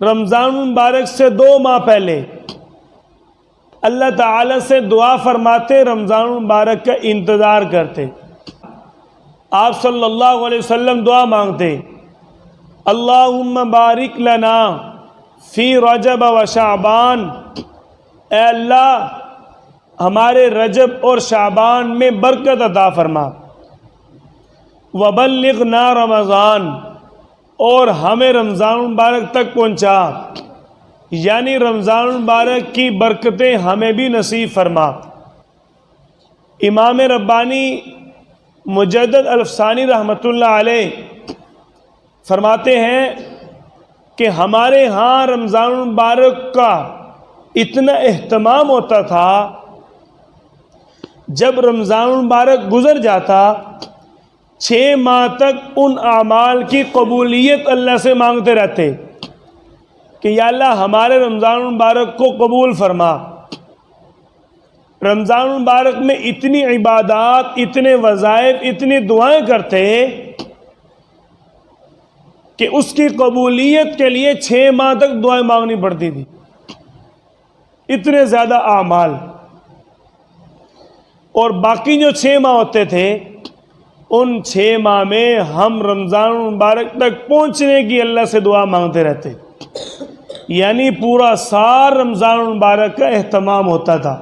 رمضان مبارک سے 2 ماہ پہلے اللہ تعالی سے دعا فرماتے، رمضان مبارک کا انتظار کرتے۔ آپ صلی اللہ علیہ وسلم دعا مانگتے، اللہم بارک لنا فی رجب و شعبان، اے اللہ ہمارے رجب اور شعبان میں برکت عطا فرما، وبلغنا رمضان، اور ہمیں رمضان مبارک تک پہنچا، یعنی رمضان مبارک کی برکتیں ہمیں بھی نصیب فرما۔ امام ربانی مجدد الفسانی رحمۃ اللہ علیہ فرماتے ہیں کہ ہمارے ہاں رمضان مبارک کا اتنا اہتمام ہوتا تھا، جب رمضان مبارک گزر جاتا 6 ماہ تک ان اعمال کی قبولیت اللہ سے مانگتے رہتے کہ یا اللہ ہمارے رمضان مبارک کو قبول فرما۔ رمضان مبارک میں اتنی عبادات، اتنے وظائف، اتنی دعائیں کرتے کہ اس کی قبولیت کے لیے 6 ماہ تک دعائیں مانگنی پڑتی تھی، اتنے زیادہ اعمال۔ اور باقی جو 6 ماہ ہوتے تھے، ان 6 ماہ میں ہم رمضان مبارک تک پہنچنے کی اللہ سے دعا مانگتے رہتے، یعنی پورا سال رمضان مبارک کا اہتمام ہوتا تھا۔